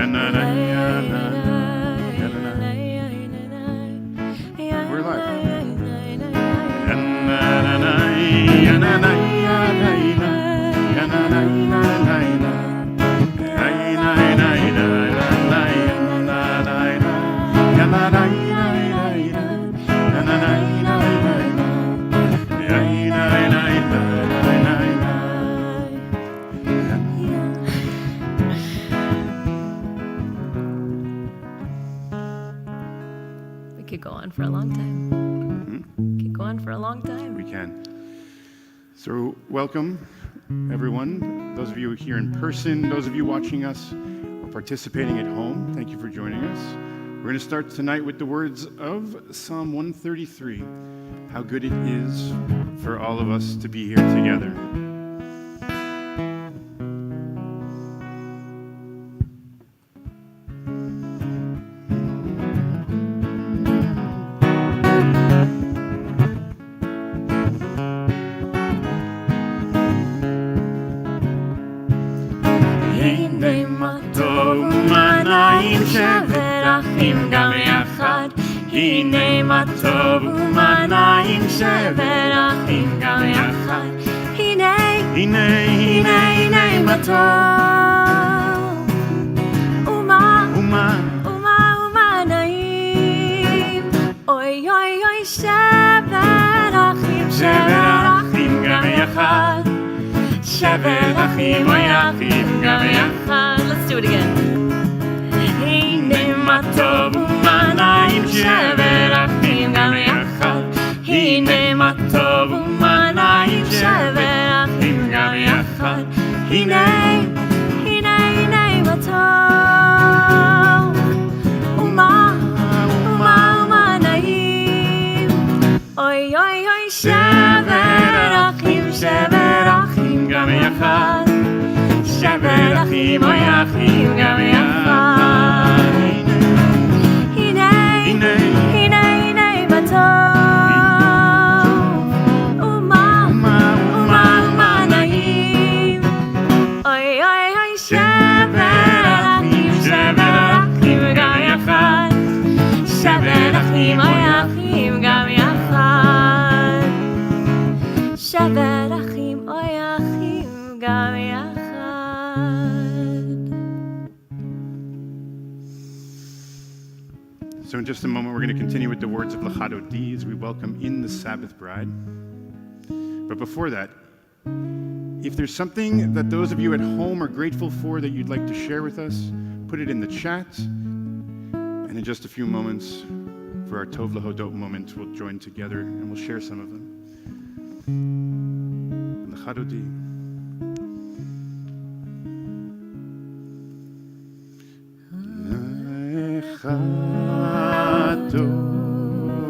We're live. We could go on for a long time. Could go on for a long time. We can. So welcome, everyone. Those of you here in person, those of you watching us or participating at home, thank you for joining us. We're going to start tonight with the words of Psalm 133. How good it is for all of us to be here together. הנה מה טוב ומה נעים שבת אחים גם יחד. הנה מה טוב ומה נעים שבת אחים גם יחד. הנה, הנה, הנה, הנה מה טוב ומה נעים. אוי אוי אוי שבת אחים גם יחד. שבת אחים אוי אחים גם יחד. Let's do it again. הנה מה טוב ומה נעים שבת אחים גם יחד. הנה מה טוב ומה נעים שבת אחים גם יחד. הנה, הנה, הנה מה טוב ומה נעים. אוי אוי אוי שבת אחים גם יחד. שבת אחים אוי אחים גם יחד. הנה, הנה, הנה מה טוב ומה נעים. אוי אוי אוי שבת אחים גם יחד. שבת אחים אוי אחים גם יחד. שבת אחים אוי אחים גם יחד. So in just a moment, we're going to continue with the words of Lachado D as we welcome in the Sabbath bride. But before that, if there's something that those of you at home are grateful for that you'd like to share with us, put it in the chat. And in just a few moments, for our Tov Lahodot moment, we'll join together and we'll share some of them. Lachado D.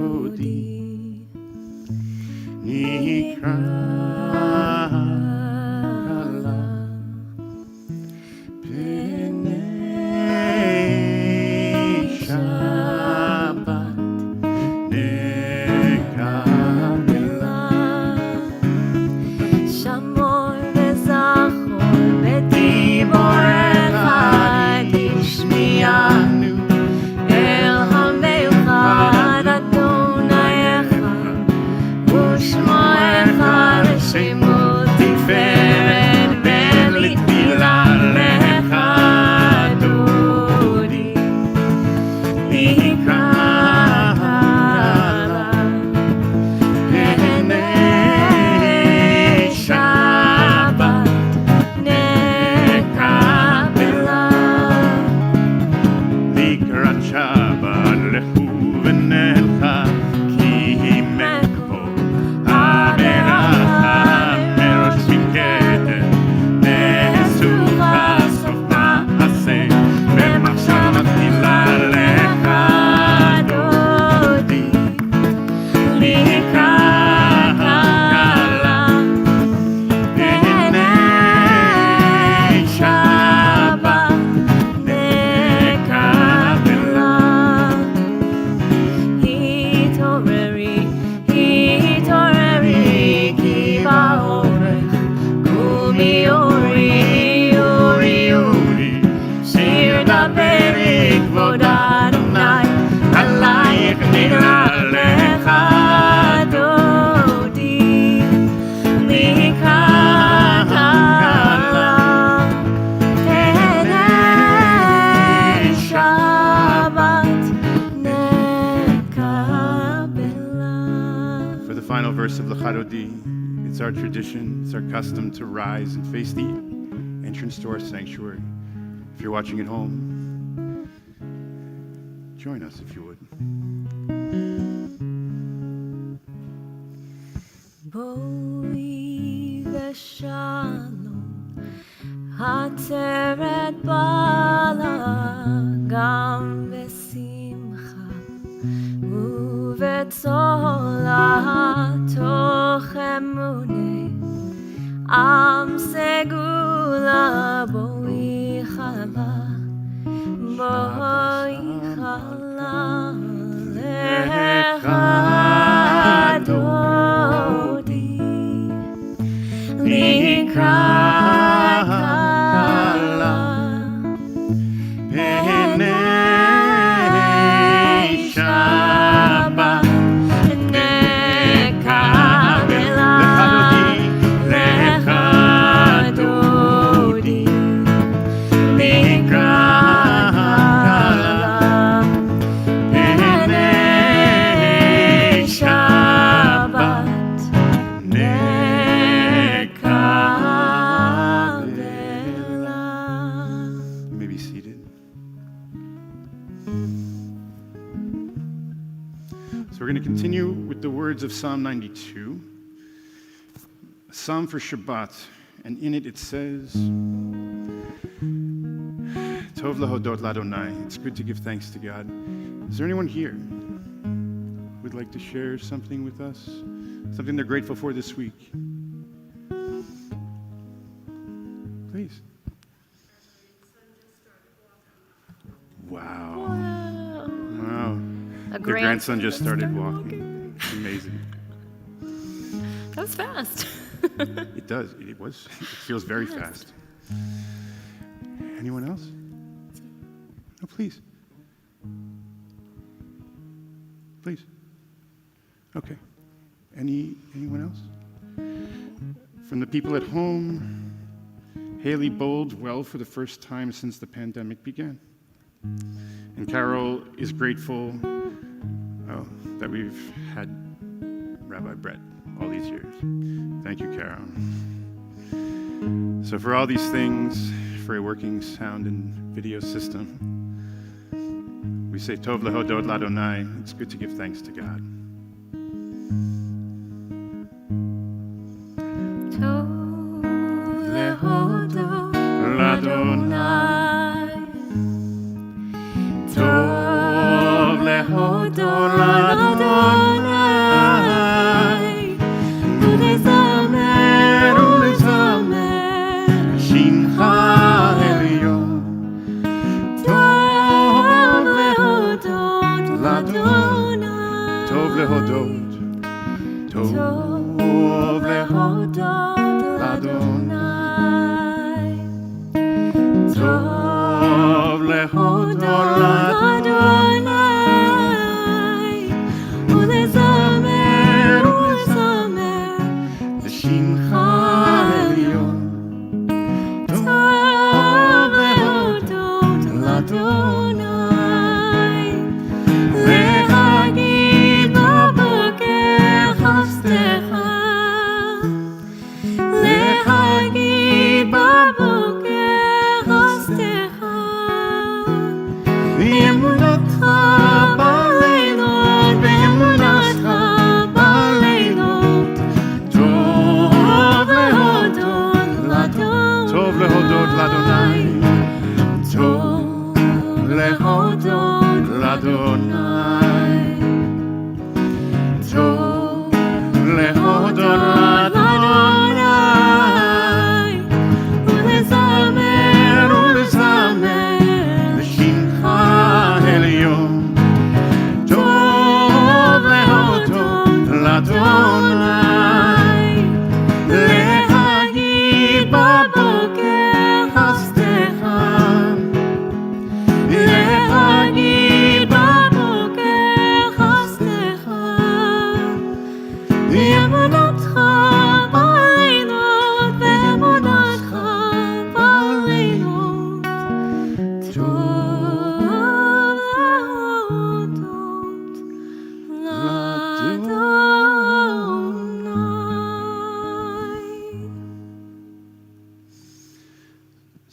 Dodi Nikra Kala B'nei Shabbat Nekabela Shamor v'zachor v'dibor echad Yishmi'anu El HaMeichad Adonai Echad U'shmo Echad Shemo Tiferet Ben Litfila Lecha Dodi Nikra B'nei Shabbat Nekabela Likrat Shabbat lechu v'nelcha ki himekpo haberacha merosh miketen nesucha sof ma'aseh b'machshavah tila lecha dodi likrat kala b'nei Shabbat nekabela verse of L'Chadodi, it's our tradition, it's our custom to rise and face the entrance to our sanctuary. If you're watching at home, join us if you would. Boi v'shalom, hateret bala, gam v'simcha, uvetzola toch emunei, am segula boi chala, lecha dodi, likra kala, penei Shabbat, nekabela, lecha dodi, likra kala, penei Shabbat, nekabela. You may be seated. So we're going to continue with the words of Psalm 92, a psalm for Shabbat, and in it says, Tov lahodot l'Adonai. It's good to give thanks to God. Is there anyone here who would like to share something with us? Something they're grateful for this week? Please. Wow. Wow. A Their grandson just started walking. Amazing. That was fast. It does. It feels very fast. Anyone else? No, please. Please. Okay. Anyone else? From the people at home, Haley bowled well for the first time since the pandemic began. And Carol is grateful that we've had Rabbi Brett all these years. Thank you, Carol. So for all these things, for a working sound and video system, we say Tov lehodot l'Adonai. It's good to give thanks to God. Tov lehodot l'Adonai, Tov lehodot l'Adonai, ulezamer Shimcha Elyon. Tov lehodot l'Adonai, Tov lehodot. Tov lehodot l'Adonai, Tov lehodot l'Adonai, ulezamer Shimcha Elyon. Tov lehodot l'Adonai, להגיד בבוקר חסדך, להגיד בבוקר חסדך, ואמונתך בלילות, ואמונתך בלילות, טוב להודות לאדוני, טוב להודות לאדוני. טוב להודות לאדוני, טוב להודות לאדוני, ולזמר לשמך עליון. טוב להודות לאדוני, להגיד בבוקר חסדך, להגיד בבוקר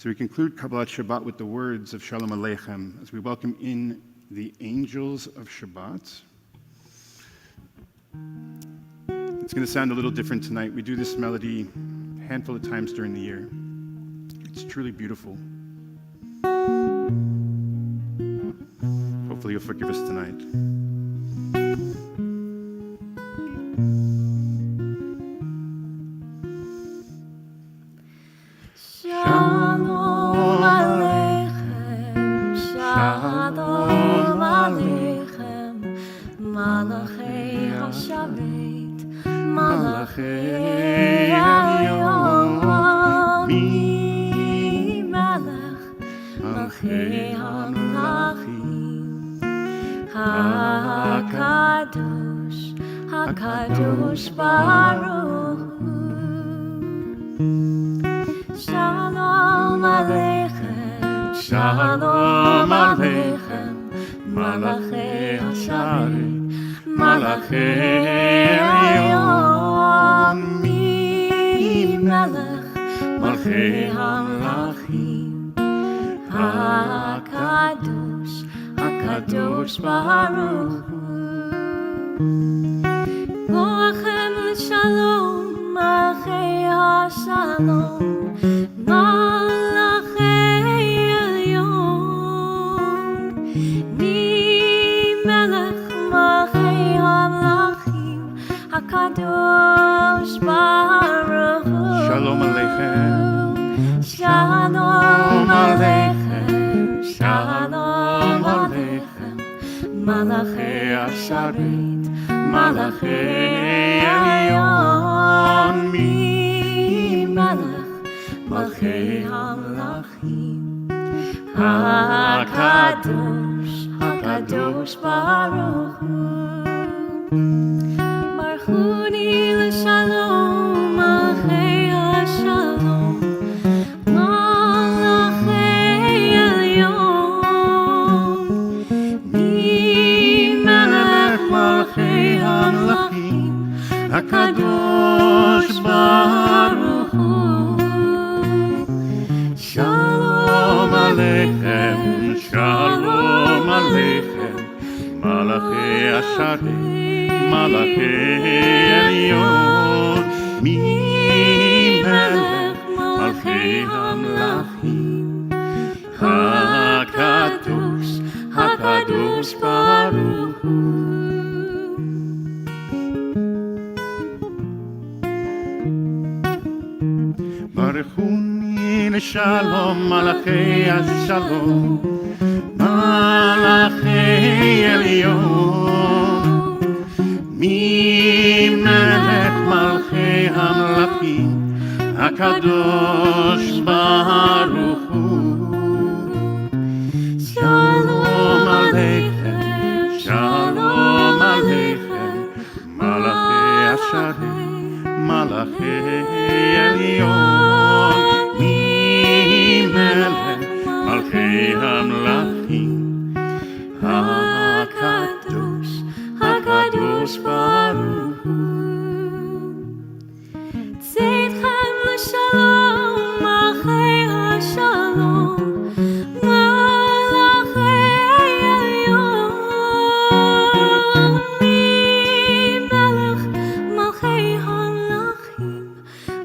So we conclude Kabbalat Shabbat with the words of Shalom Aleichem as we welcome in the angels of Shabbat. It's going to sound a little different tonight. We do this melody a handful of times during the year. It's truly beautiful. Hopefully you'll forgive us tonight. Shalom Aleichem, Shalom Aleichem, Malachei HaSharet, Malachei Hayom, Mi Melech, Malchei HaMelachim, HaKadosh, HaKadosh Baruch Hu. Shalom Aleichem, Shalom Aleichem, Malachei HaSharet, Malachei Hayom, Mi Melech, Malchei HaMelachim, HaKadosh, HaKadosh Baruch Hu. Lochem l'shalom, Malachei HaShalom, Malachei Elyon, Mi Melech, Malchei HaMelachim, HaKadosh Baruch Hu. Shalom Aleichem. Shalom Aleichem, Shalom Aleichem, Malachei HaSharet, Malachei Elyon, Mi Melech, Malchei HaMelachim, HaKadosh, HaKadosh Baruch Hu. Baruchuni l'shalom, Malchei HaShalom, Malachei Elyon, Mi Melech, Malchei HaMelachim, HaKadosh Baruch Hu. Shalom Aleichem, Shalom Aleichem, Malachei HaSharet, Malachei Elyon, Mi Melech, Malchei HaMelachim, HaKadosh, HaKadosh Baruch Hu. Baruchuni l'shalom, Malachei HaShalom, Malachei Elyon, Mi Melech, Malchei HaMelachim, HaKadosh Baruch Hu. Shalom Aleichem, Shalom Aleichem, Malachei HaSharet, Malachei Elyon, Mi Melech, Malchei HaMelachim, HaKadosh, HaKadosh Baruch Hu. Tzidchem l'shalom, Malchei HaShalom, Malachei Elyon, Mi Melech, Malchei HaMelachim,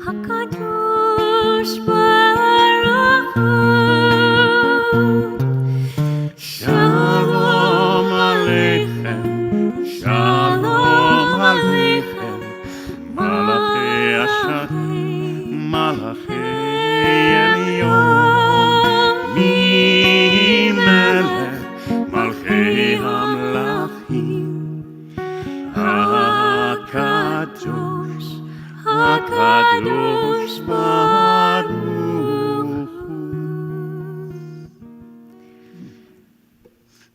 HaKadosh Baruch Hu. Shalom Aleichem, Shalom Aleichem, Malachei HaSharet, Malachei Elyon, Mi Melech, Malchei HaMelachim, HaKadosh, HaKadosh Baruch Hu.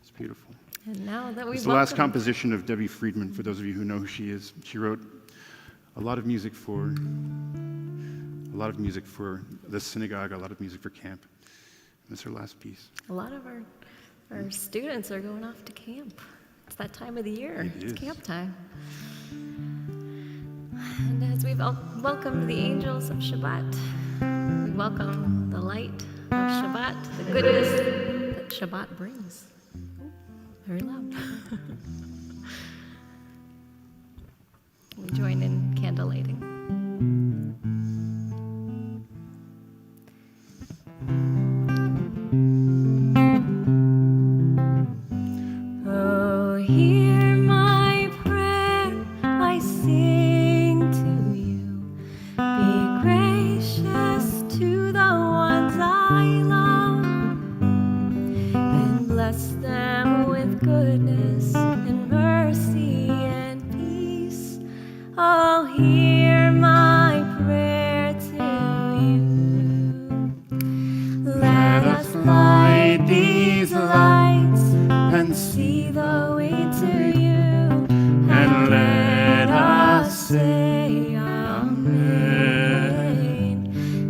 It's beautiful. And now that we've It's the last welcomed- composition of Debbie Friedman, for those of you who know who she is. She wrote a lot of music for the synagogue, a lot of music for camp. And it's her last piece. A lot of our students are going off to camp. It's that time of the year. It It's is. camp time. And as we've welcomed the angels of Shabbat, we welcome the light of Shabbat, the goodness that Shabbat brings. Very loud. We join in candle lighting. Oh, hear my prayer, I sing to you. Be gracious to the ones I love, and bless them with goodness and mercy and peace. Oh, hear my prayer to you. Let us light these lights and see the way to you, and let us say Amen.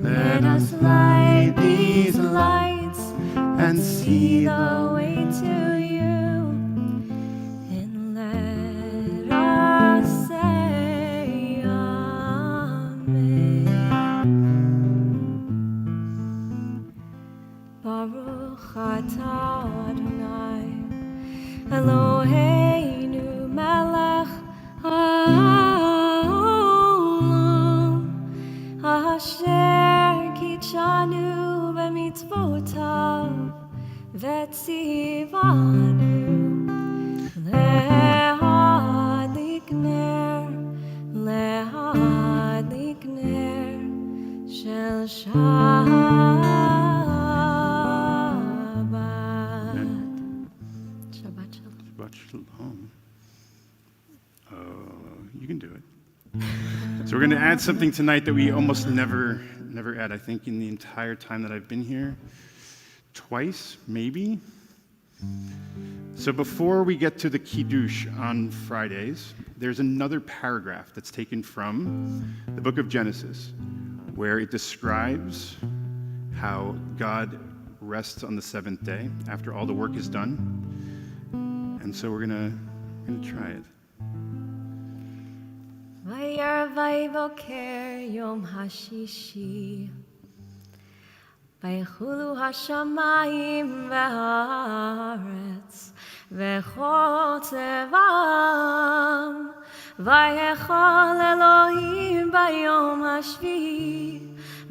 Let us light these lights and see the way to you, and let us say Amen. Baruch atah Adonai Eloheinu melech haolam, asher kitshanu b'mitzvotav v'tzivanu lehadlik ner shel Shabbat. Shabbat shalom. Shabbat shalom. You can do it. So we're going to add something tonight that we almost never add. I think in the entire time that I've been here, twice, maybe. So before we get to the Kiddush on Fridays, there's another paragraph that's taken from the book of Genesis, where it describes how God rests on the seventh day after all the work is done. And so we're gonna try it. Vayarvai boker yom hashishi, vaychulu hashamayim v'haaretz v'chol tzevam, vayechol Elohim bayom hashvi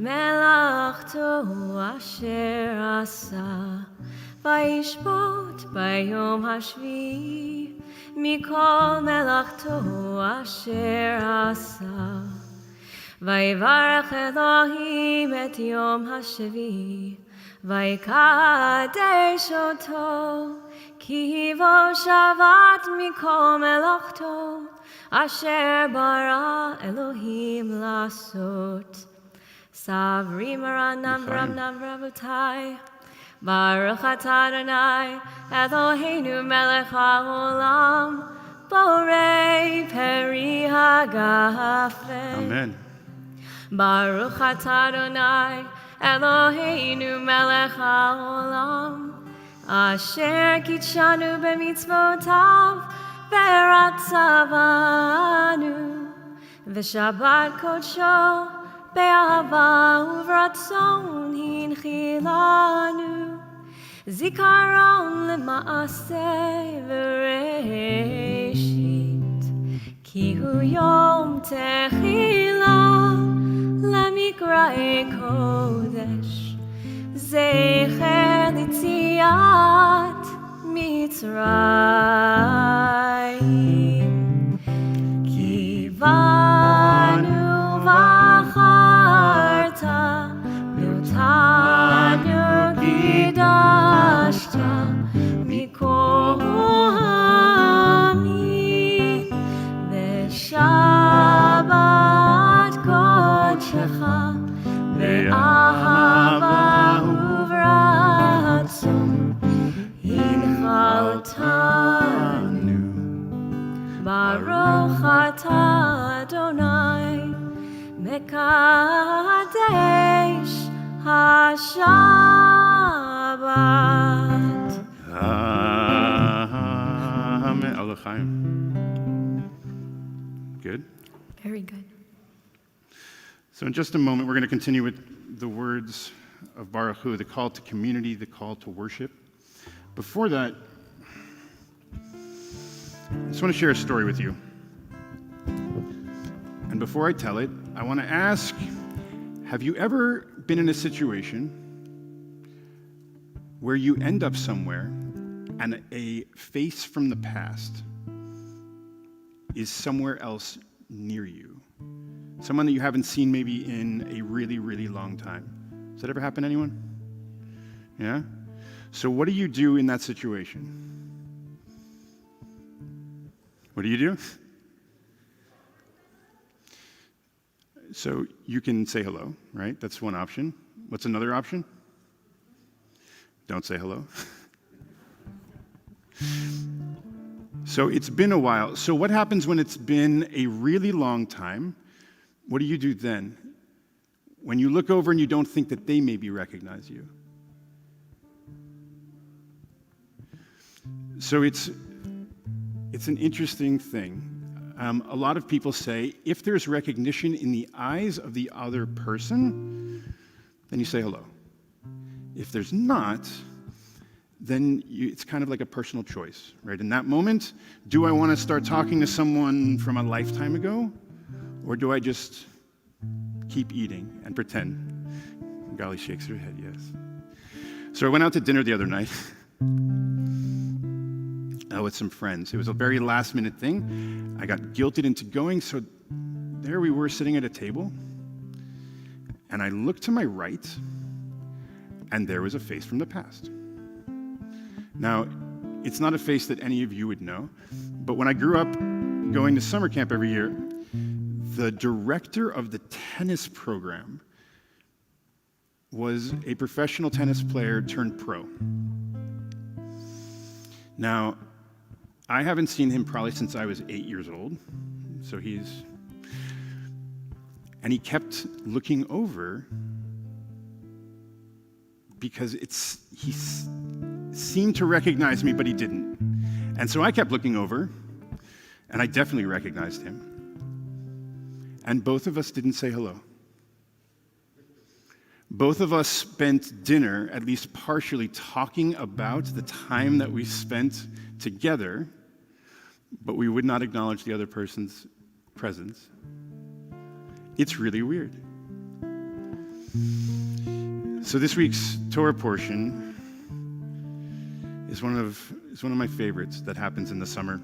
melachto asher asa, vayishbot bayom hashvi mikol melachto asher asa, vayvarech Elohim et yom hashvi vaykadesh oto, ki bo shavat mikol melachto asher bara Elohim lasot. Savri maranam ramnam rabotai, Baruch atah Adonai Eloheinu melech haolam, borei peri hagafen. Amen. Baruch atah Adonai Eloheinu melech haolam, asher kitshanu b'mitzvotav v'ratzavanu, v'shabbat kodsho be'ahava uvratzon hinchilanu, zikaron lema'aseh v'reshit, ki hu yom techila lemikra'e kodesh, zecher litziat Mitzrayim, ki banu v'acharta Yotanu Kidashta Mikol Ha'amim, V'Shabbat Kodshecha Be'ahava uvratzon hinchaltanu. Baruch atah Adonai Mekadesh HaShabbat. Amen. Alechaim. Good. Very good. So in just a moment, we're going to continue with the words of Baruch Hu, the call to community, the call to worship. Before that, I just want to share a story with you. And before I tell it, I want to ask, have you ever been in a situation where you end up somewhere and a face from the past is somewhere else near you? Someone that you haven't seen maybe in a really, really long time. Does that ever happen to anyone? Yeah? So what do you do in that situation? What do you do? So you can say hello, right? That's one option. What's another option? Don't say hello. So it's been a while. So what happens when it's been a really long time? What do you do then? When you look over and you don't think that they maybe recognize you. So it's an interesting thing. A lot of people say if there's recognition in the eyes of the other person, then you say hello. If there's not, then it's kind of like a personal choice, right? In that moment, do I want to start talking to someone from a lifetime ago? Or do I just keep eating and pretend? Golly shakes her head, yes. So I went out to dinner the other night with some friends. It was a very last-minute thing. I got guilted into going, so there we were sitting at a table, and I looked to my right, and there was a face from the past. Now, it's not a face that any of you would know, but when I grew up going to summer camp every year, the director of the tennis program was a professional tennis player turned pro. Now, I haven't seen him probably since I was 8 years old, so he kept looking over because he seemed to recognize me, but he didn't. And so I kept looking over, and I definitely recognized him. And both of us didn't say hello. Both of us spent dinner, at least partially, talking about the time that we spent together, but we would not acknowledge the other person's presence. It's really weird. So this week's Torah portion is one of my favorites that happens in the summer.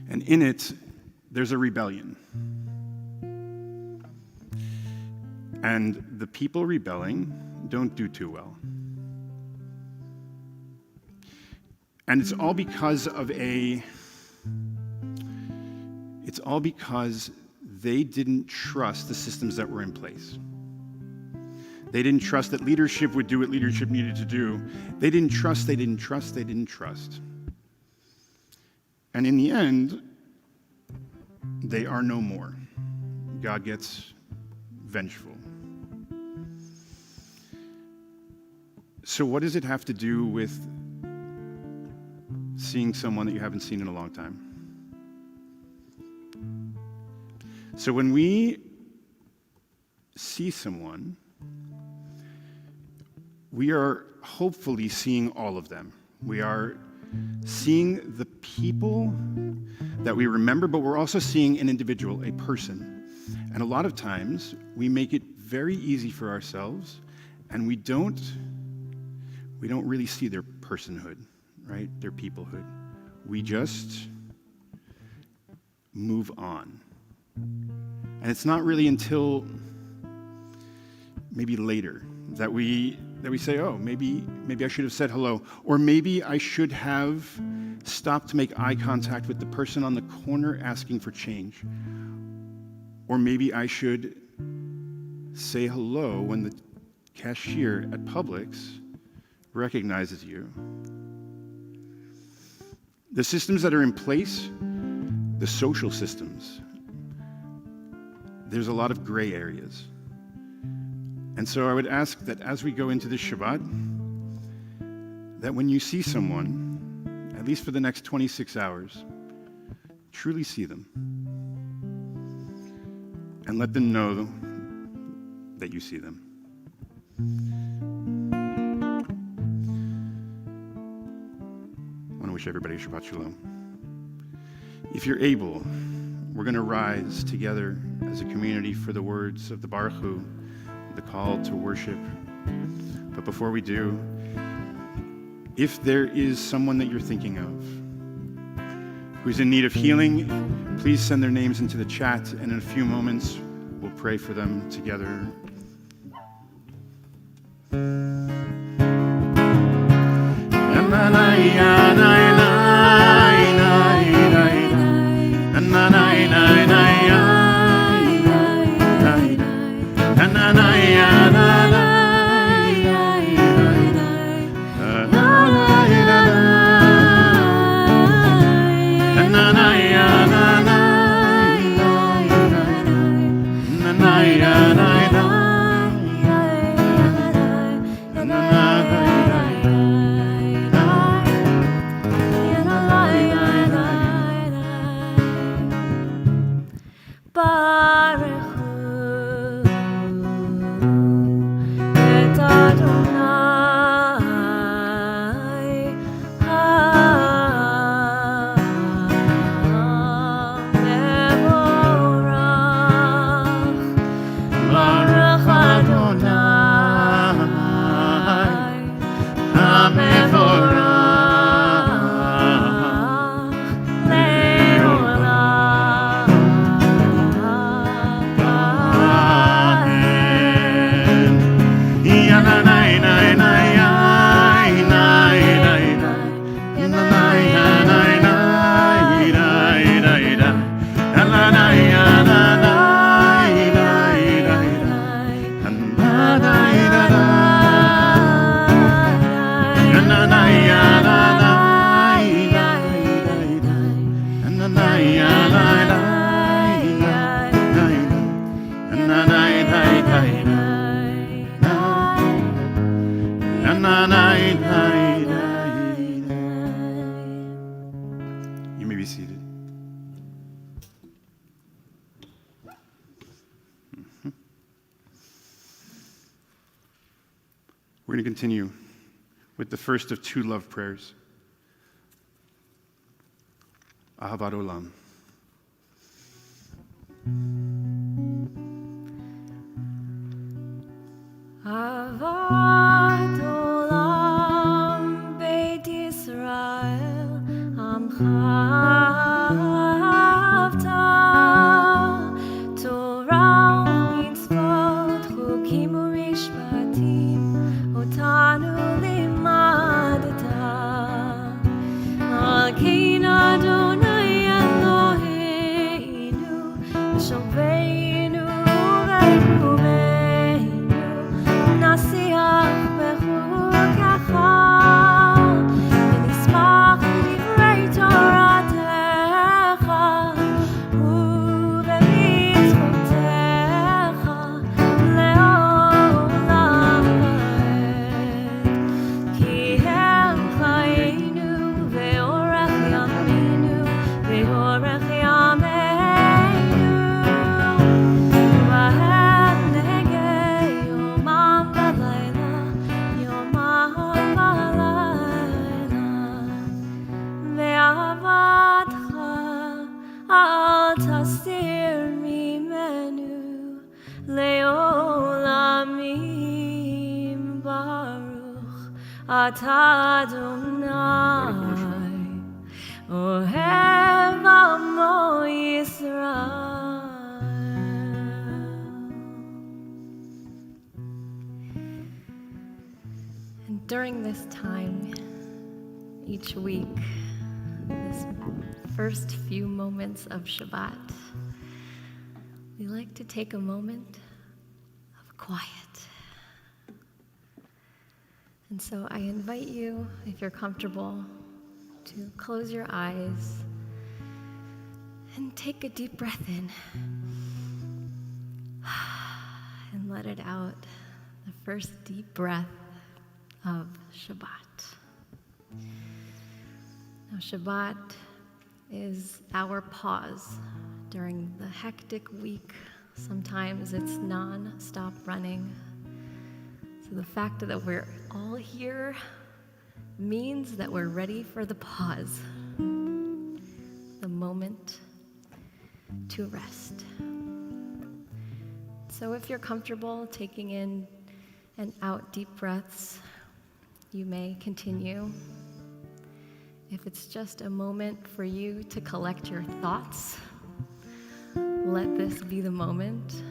And in it, there's a rebellion. And the people rebelling don't do too well. And it's all because they didn't trust the systems that were in place. They didn't trust that leadership would do what leadership needed to do. They didn't trust. And in the end, they are no more. God gets vengeful. So what does it have to do with seeing someone that you haven't seen in a long time? So when we see someone, we are hopefully seeing all of them. We are seeing the people that we remember, but we're also seeing an individual, a person. And a lot of times, we make it very easy for ourselves, and we don't really see their personhood, right? Their peoplehood. We just move on. And it's not really until maybe later that we say, oh, maybe I should have said hello, or maybe I should have stopped to make eye contact with the person on the corner asking for change, or maybe I should say hello when the cashier at Publix recognizes you. The systems that are in place, the social systems, there's a lot of gray areas. And so I would ask that as we go into this Shabbat, that when you see someone, at least for the next 26 hours, truly see them. And let them know that you see them. I want to wish everybody Shabbat Shalom. If you're able, we're going to rise together as a community for the words of the Baruch Hu, the call to worship. But before we do, if there is someone that you're thinking of who's in need of healing, please send their names into the chat, and in a few moments, we'll pray for them together. You may be seated. We're going to continue with the first of two love prayers. Ahavat Olam. Ahavat Olam Beit Yisrael Amcha Avta Torah Mitzvot Chukim Umishpatim Otanu Limadta Al Kein Adonai Eloheinu B'Shalveinu U'Berumeinu Nasiach B'Chukacha V'Nismach B'Divrei Toratecha U'B'Mitzvotecha Le'olam Va'ed Ki Hem Chayenu Ve'orech Yameinu Ve'orech Yameinu V'Hem Negei Yomam V'Layla Yomam V'Layla Ve'avatcha Al Tasir Mimenu Le'olamim Baruch Ata Adonai Ohev Amo Yisrael. And during this time, each week, this first few moments of Shabbat, we like to take a moment of quiet. And so I invite you, if you're comfortable, to close your eyes and take a deep breath in and let it out, the first deep breath of Shabbat. Now, Shabbat is our pause during the hectic week. Sometimes it's non-stop running. So the fact that we're all here means that we're ready for the pause, the moment to rest. So if you're comfortable taking in and out deep breaths, you may continue. If it's just a moment for you to collect your thoughts, let this be the moment.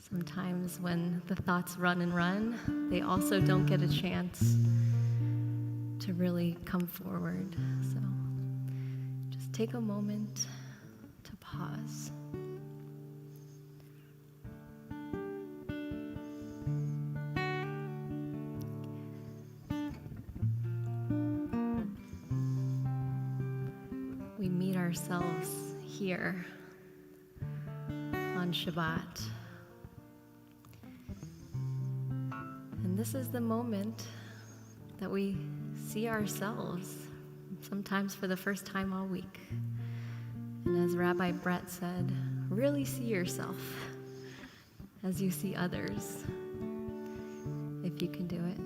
Sometimes when the thoughts run and run, they also don't get a chance to really come forward. So just take a moment to pause. We meet ourselves here on Shabbat. And this is the moment that we see ourselves, sometimes for the first time all week. And as Rabbi Brett said, really see yourself as you see others, if you can do it.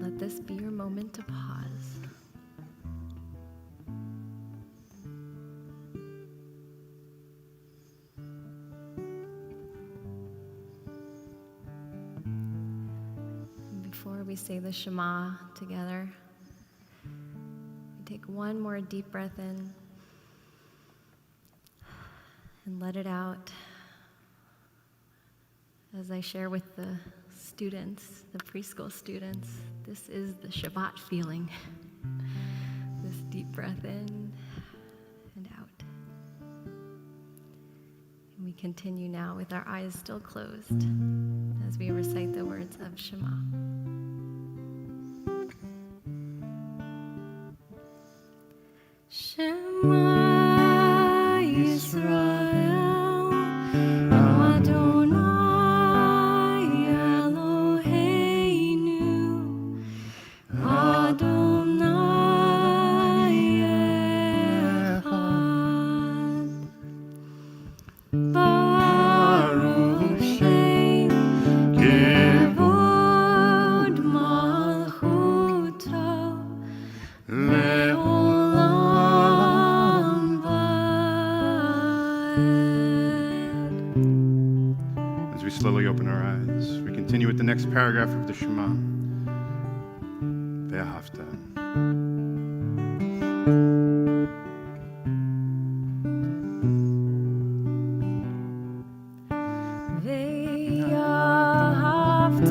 Let this be your moment to pause. Before we say the Shema together, we take one more deep breath in and let it out as I share with the students, the preschool students. This is the Shabbat feeling. This deep breath in and out. And we continue now with our eyes still closed as we recite the words of Shema. Shema Yisrael, Adonai Eloheinu, Adonai Echad. Baruch Shem Kevod Malchuto Le'olam Vaed. As we slowly open our eyes, we continue with the next paragraph of the Shema. Ve'ahavta. ואהבת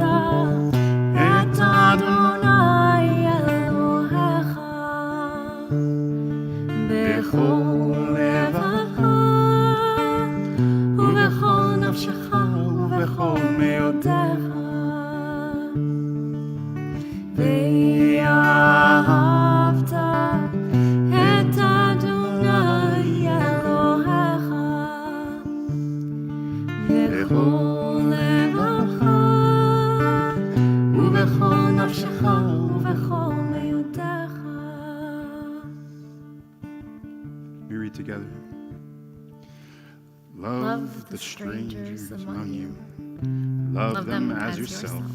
את אדוני אלוהיך בכל לבבך ובכל נפשך ובכל מאודך. ואהבת את אדוני אלוהיך בכל לבבך ובכל נפשך ובכל מאודך. We read together. Love the strangers among you. Love them as yourself.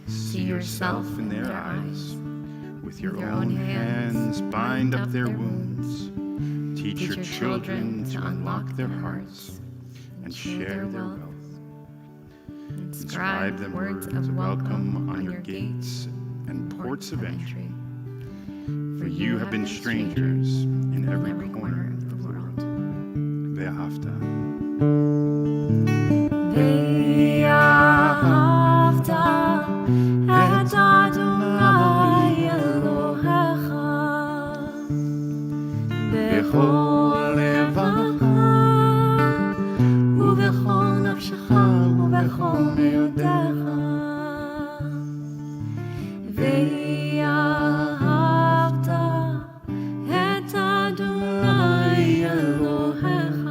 See yourself in their eyes. With your own hands, bind up their wounds. Teach your children to unlock their hearts and share their wealth. Inscribe them words of welcome on your gates and ports of entry. For you have been strangers in every corner of the world. Ve'ahavta. ואהבת את אדוני אלוהיך בכל לבבך ובכל נפשך ובכל מאודך. ואהבת את אדוני אלוהיך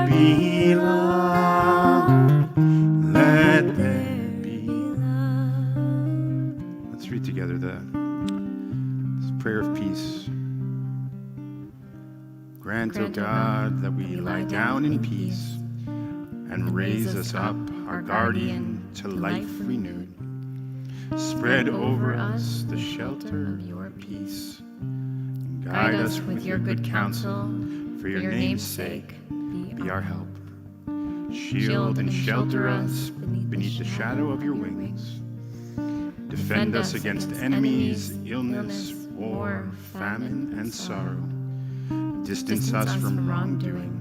be love. Let there be love. Let's read together this prayer of peace. Grant, O God, that we lie down in peace and raise us up, our guardian, to life renewed. Spread over us the shelter of your peace. Guide us with your good counsel. For your name's sake, be our help. Shield and shelter us beneath the shadow of your wings. Defend us against enemies, illness, war, famine, and sorrow. Distance us from wrongdoing.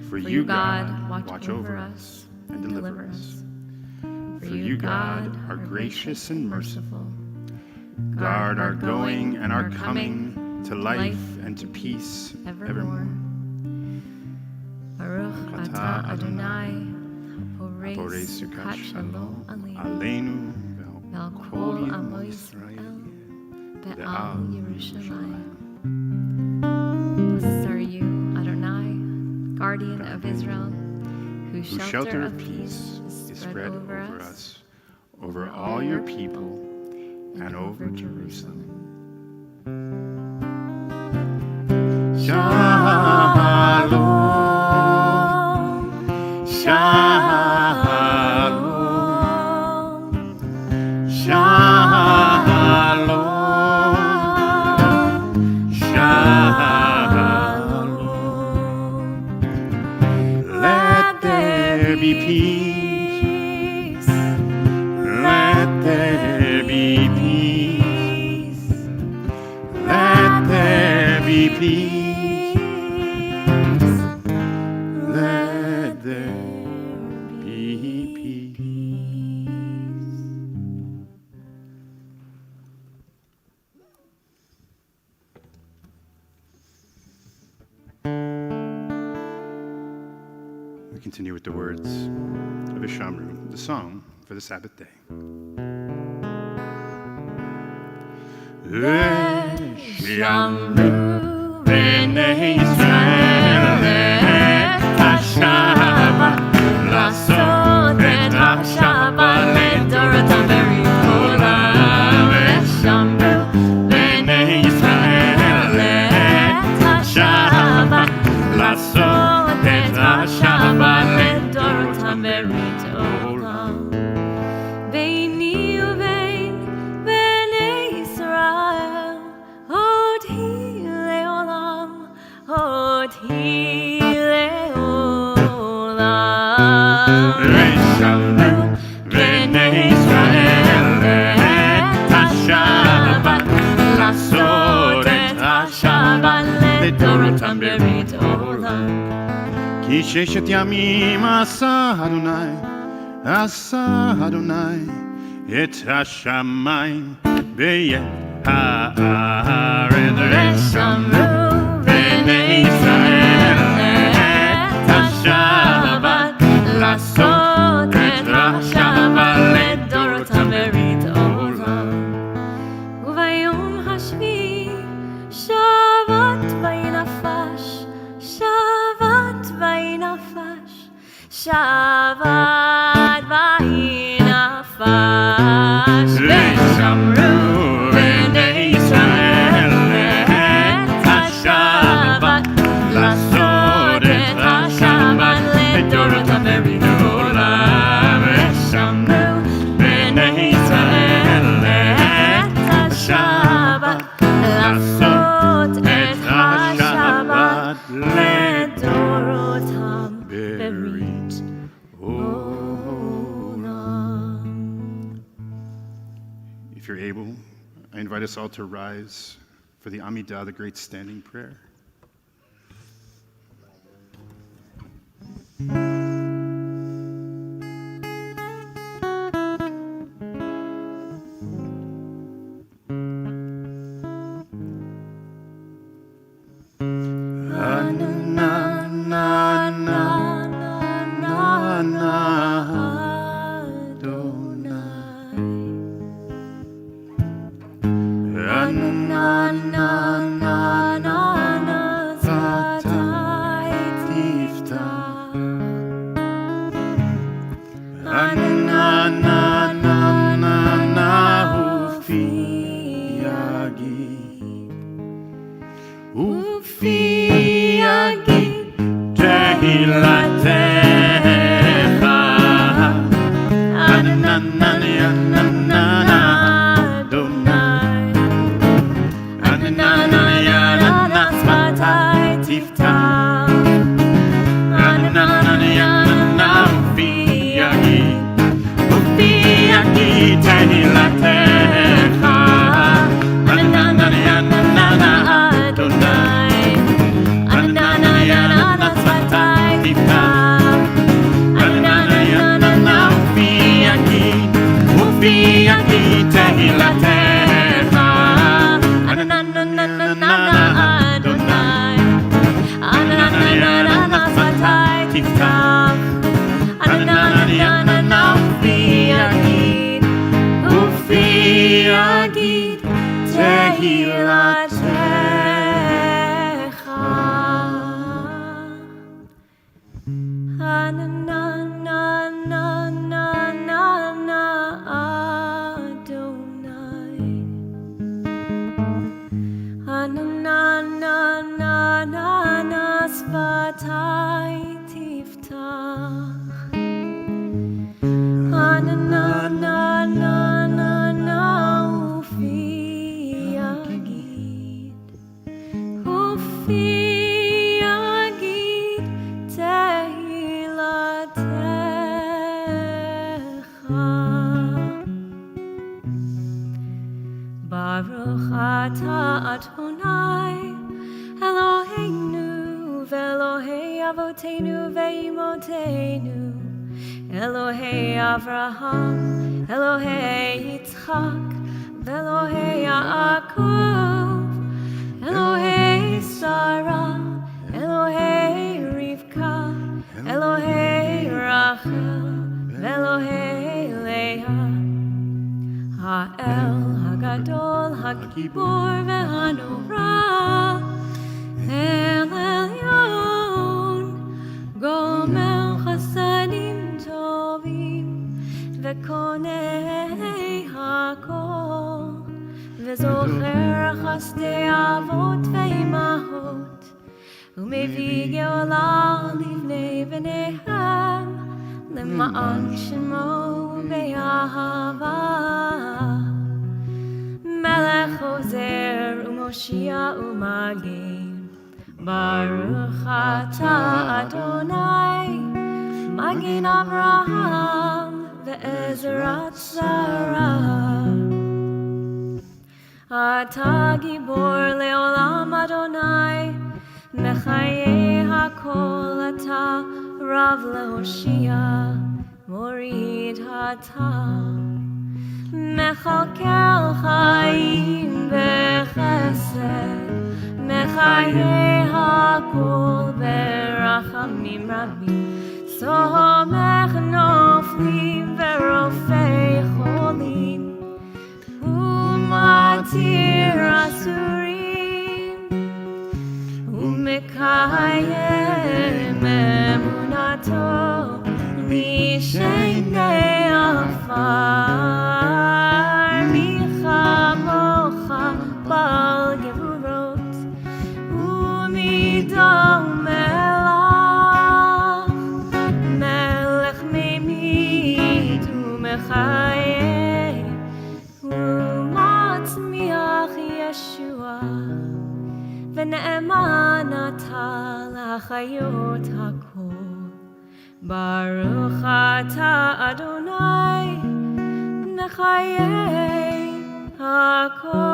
For you, God, watch over us and deliver us. For you, God, are gracious and merciful. Guard our going and our coming to life and to peace evermore. Baruch atah Adonai, Porei Porei Sukkot Sukkot Shalom Shalom Aleinu Vel Kol Kol Yemo Amo Yisrael Be'al Be'al Yerushalayim. Blessed are you, Adonai, guardian of Israel, whose shelter of peace is spread over us, over all your people, and over Jerusalem. Shalom, shalom, shalom, shalom. Let there be peace. Let there be peace. Let there be peace. Let there be peace. We continue with the words of Ishamru, the song for the Sabbath day. Ishamru b'nei Yisrael et HaShabbat, לעשות את השבת לדורותם בריקולם. Ishamru b'nei Yisrael et HaShabbat, לעשות את השבת לדורותם בריקולם. ביני ובין בני ישראל עוד היא לעולם, עוד היא לעולם. ושמרו בני ישראל את השבת, לעשות את השבת לדורותם ברית עולם. כי ששת ימים עשה אדוני את השמיים ואת הארץ. ושמרו בני ישראל את השבת, לעשות את השבת לדורותם ברית עולם. וביום השביעי שבת וינפש, שבת וינפש, שבת וינפש. ושמרו בני ישראל את השבת, לעשות את השבת לדורותם ברית עולם. ושמרו בני ישראל את השבת, לעשות את השבת לדורותם ברית עולם. If you're able, I invite us all to rise for the Amidah, the great standing prayer. Adonai, תהילתך. ענני עננה אדוני, ענני עננה שפתי תפתח, ענני עננה ופי יגיד תהילתך. ענני עננה אדוני, ענני עננה שפתי תפתח, ענני עננה ופי יגיד תהילתך. ענני אדוני, ענני עננה שפתי תפתח, ענני עננה ופי יגיד תהילתך. Baruch atah Adonai, Eloheinu ve'Elohei Avotenu ve'imotenu, Elohei Avraham, Elohei Yitzchak, ve'Elohei Yaakov, Elohei Sarah, Elohei Rivka, Elohei Rachel, ve'Elohei Leah, Ha'el Hagadol, Hagibor ve'Hanora, El Elyon, Gomel Chasadim Tovim, Ve'konei Hakol, Ve'zocher Chasdei Avot ve'imahot, U'mevii Geolah livnei v'neihem, Lema'an Shemo ve'ahava. Melech Ozer u'Moshia u'Magen, Baruch atah Adonai, Magen Avraham ve'Ezrat Sarah. Atah Gibor le'olam Adonai, Mechayeh hakol atah Rav le'Hoshia, Morid atah. Mechalkel chayim bechesed, Mechayeh hakol berachamim rabim, Somech noflim verofei cholim, Umatir asurim, Umekayem emunato mishenei afar. ונאמן אתה לחיות הכל. Baruch atah Adonai, Mechayeh hakol.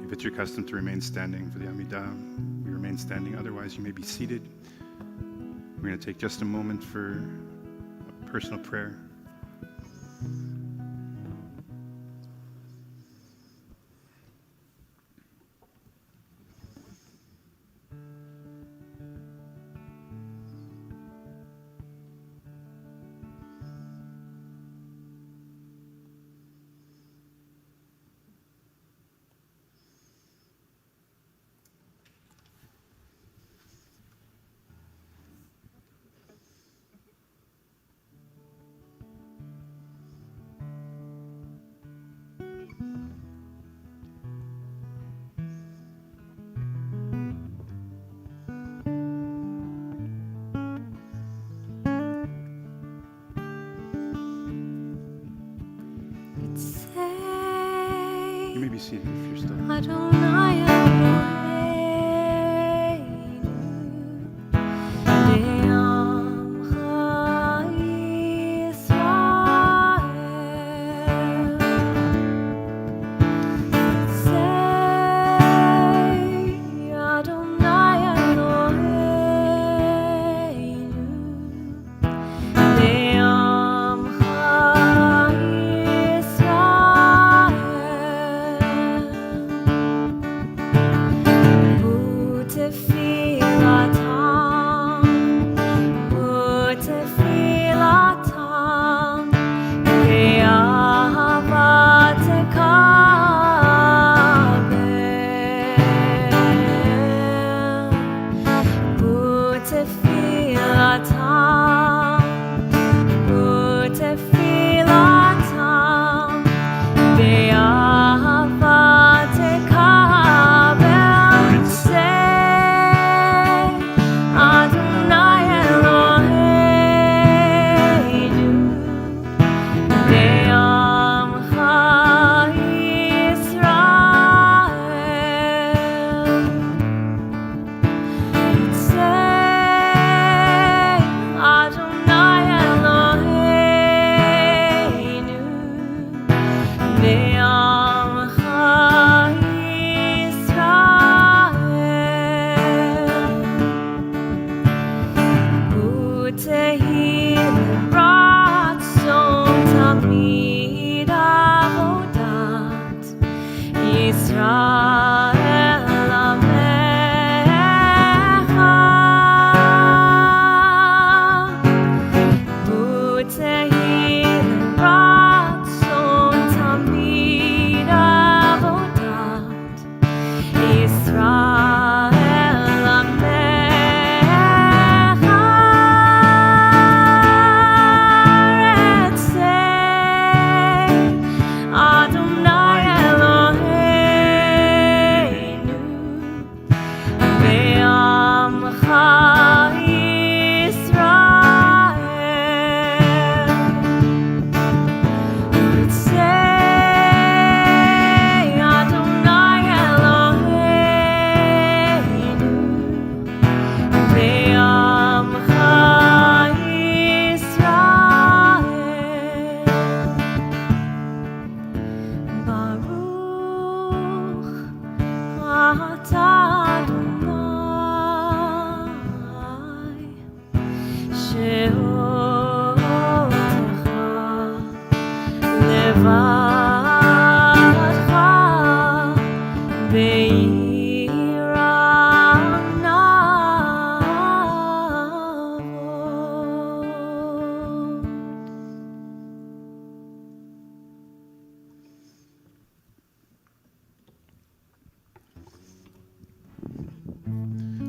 If it's your custom to remain standing for the Amidah, we remain standing. Otherwise, you may be seated. We're going to take just a moment for a personal prayer.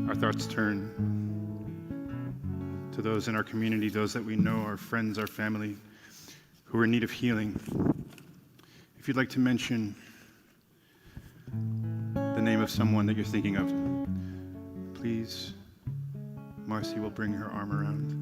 Our thoughts turn to those in our community, those that we know, our friends, our family, who are in need of healing. If you'd like to mention the name of someone that you're thinking of, please, Marcy will bring her arm around.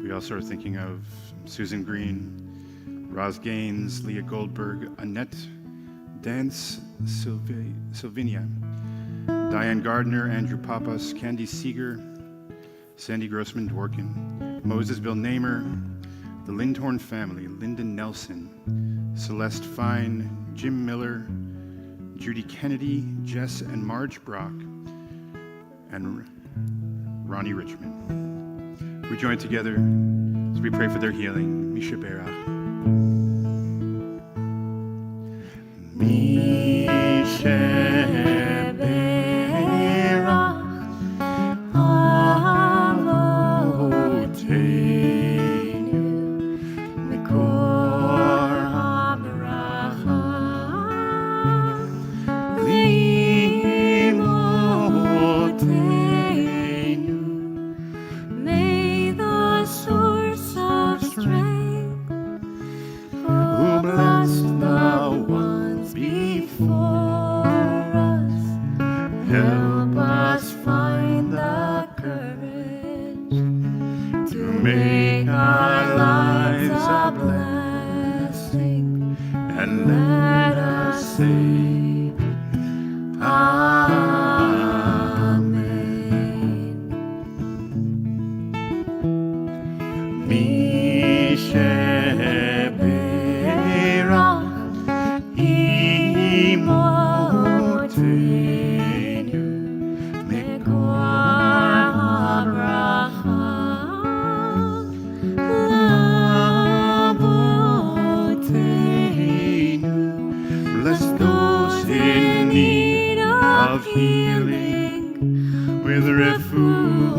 We also are thinking of Susan Green, Roz Gaines, Leah Goldberg, Annette Dance Sylvinia, Diane Gardner, Andrew Papas, Candy Seeger, Sandy Grossman Dworkin, Moses Bill Namer, the Lindhorn family, Lyndon Nelson, Celeste Fine, Jim Miller, Judy Kennedy, Jess and Marge Brock, and Ronnie Richmond. We join together as we pray for their healing. Misha Berach. Misha Berach Avoteinu Mikor HaBeracha Limoteinu Make our lives a blessing, and let us say, Amen. Mi sheberach imotenu mekor habracha lavotenu. Bless those in need of healing with refuah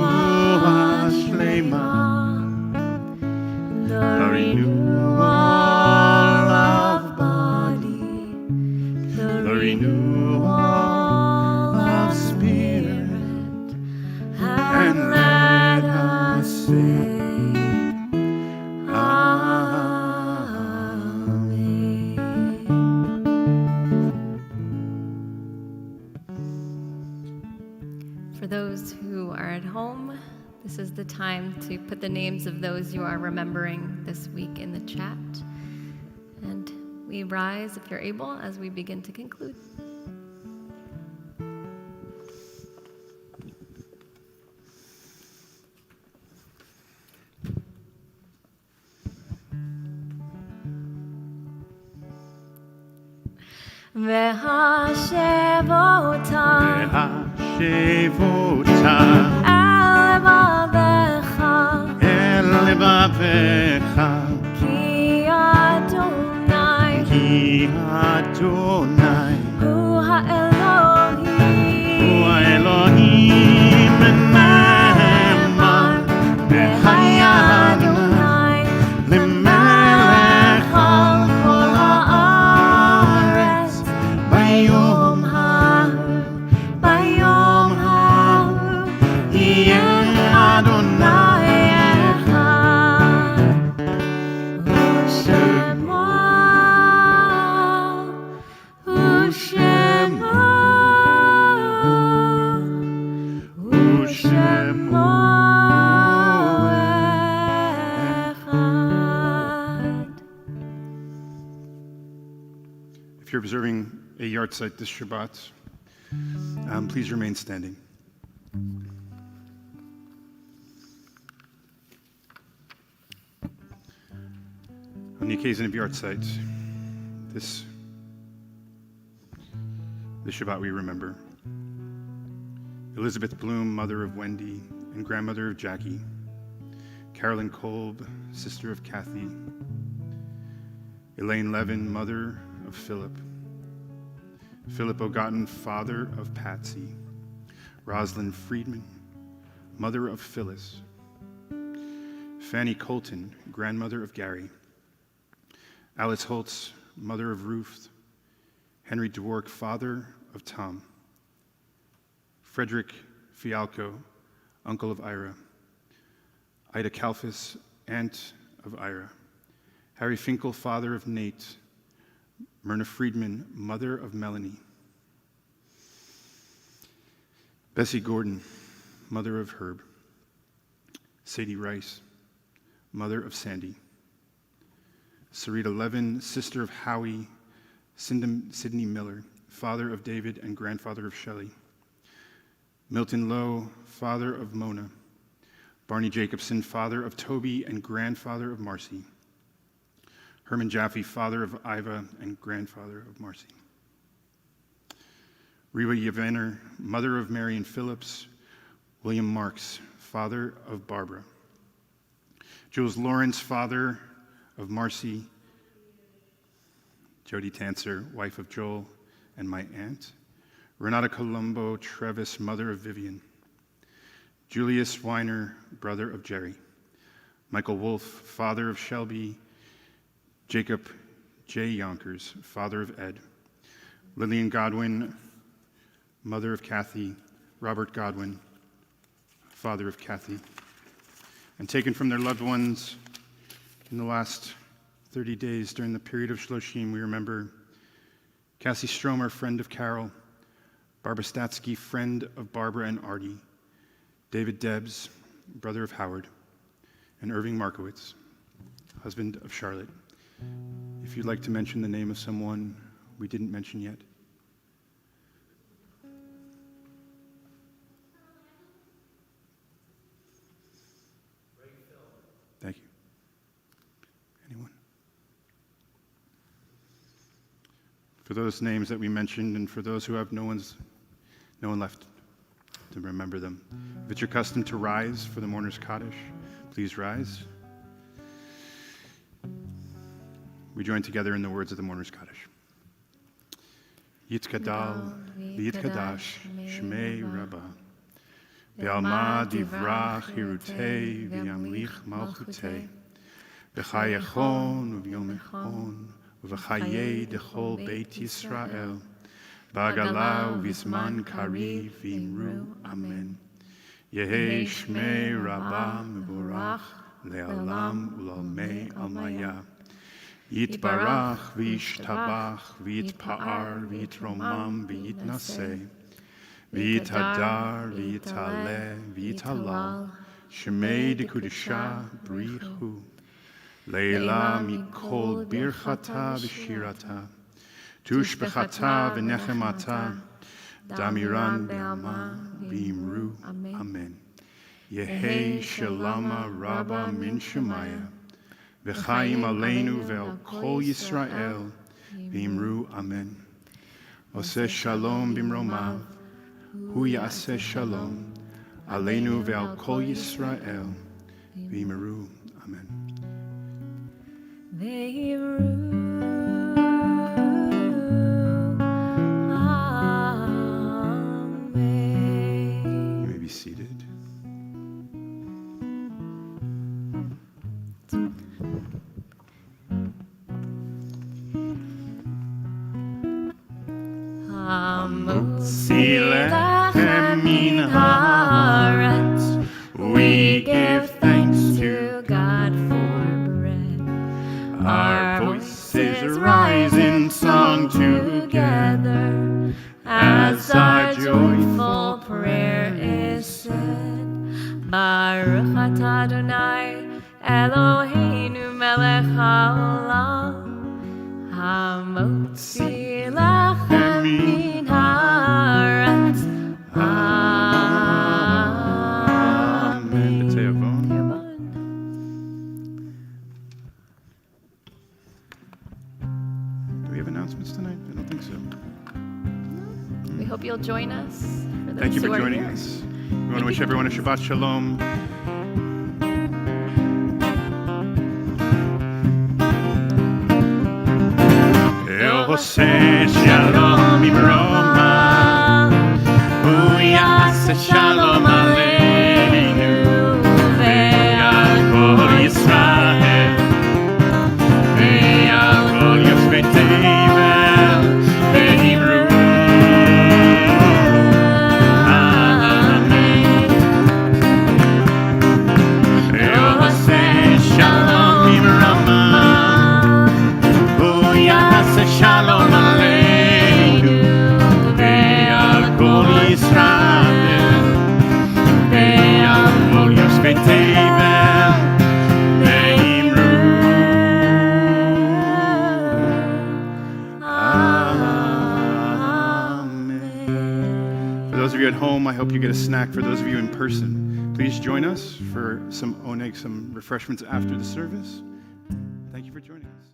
shlema, the renewal of body, the renewal of spirit, and let us say, For those who are at home, this is the time to put the names of those you are remembering this week in the chat. And we rise, if you're able, as we begin to conclude. והשב אותה אל לבבך כי אדוני הוא האלוהים נאמן והיה אדוני למלך על כל הארץ ביום ההוא יהיה אדוני אחד ושמו אחד. If you're observing a yard site this Shabbat, please remain standing. On the occasion of yard site, this Shabbat we remember Elizabeth Bloom, mother of Wendy and grandmother of Jackie, Carolyn Kolb, sister of Kathy, Elaine Levin, mother of Philip, Philip O'Gotten, father of Patsy, Rosalind Friedman, mother of Phyllis, Fanny Colton, grandmother of Gary, Alice Holtz, mother of Ruth, Henry Dwork, father of Tom, Frederick Fialco, uncle of Ira, Ida Kalfas, aunt of Ira, Harry Finkel, father of Nate, Myrna Friedman, mother of Melanie, Bessie Gordon, mother of Herb, Sadie Rice, mother of Sandy, Sarita Levin, sister of Howie, Sidney Miller, father of David and grandfather of Shelley, Milton Lowe, father of Mona, Barney Jacobson, father of Toby and grandfather of Marcy, Herman Jaffe, father of Iva and grandfather of Marcy, Reba Yavaner, mother of Marion Phillips, William Marks, father of Barbara, Jules Lawrence, father of Marcy, Jody Tanser, wife of Joel and my aunt, Renata Colombo Trevis, mother of Vivian, Julius Weiner, brother of Jerry, Michael Wolf, father of Shelby, Jacob J. Yonkers, father of Ed, Lillian Godwin, mother of Kathy, Robert Godwin, father of Kathy, and taken from their loved ones in the last 30 days during the period of Shloshim, we remember Cassie Stromer, friend of Carol, Barbara Statsky, friend of Barbara and Artie, David Debs, brother of Howard, and Irving Markowitz, husband of Charlotte. If you'd like to mention the name of someone we didn't mention yet. Thank you. Anyone? For those names that we mentioned, and for those who have no one left to remember them. If it's your custom to rise for the mourner's Kaddish, please rise. We join together in the words of the mourner's Kaddish. Yitkadal v'yitkadash shmei Rabbah Be'alma divrach hirutei v'yamlich malchutei B'chayechon u'v'yomechon u'v'chayei dechol Beit Yisrael B'agala u'v'zman kariv v'imru Amen. Yehi shmei Rabbah mevorach le'alam u'lalmei almaya Yitbarach v'yishtabach v'yitpa'ar v'yitromam v'yitnaseh V'yitadar v'yitaleh v'yitalal Shemei dekudisha brichu Leila mikol birchata v'shirata Tushbechata v'nechemata Damiran be'alma v'imru Amen. Yehei shalama rabba min Shemaya V'chaim aleinu ve'al kol Yisrael v'imru Amen. Oseh shalom b'mromav Hu yaseh shalom aleinu ve'al kol Yisrael v'imru Amen. You may be seated. Hamotzi lechem min haaretz. We give thanks to God for bread. Our voices rise in song together as our joyful prayer is said. Baruch atah Adonai Eloheinu melech haolam hamotzi lechem min haaretz. Amen. B'te'avon. Do we have announcements tonight? I don't think so. We hope you'll join us. For those Thank you who for are joining here. us. We want to wish everyone a Shabbat Shalom. El José Shalom Ibroma, Hu Yaseh Shalom Aleinu, Ve'al Kol Yisrael, Ve'al Kol Yoshvei Tevel, Ve'imru Amen. El José Shalom Ibroma, Shalom Aleinu, Ve'al Kol Yisrael, Ve'al Kol Yoshvei Tevel, Ve'imru Amen. For those of you at home, I hope you get a snack. For those of you in person, please join us for some oneg, some refreshments after the service. Thank you for joining us.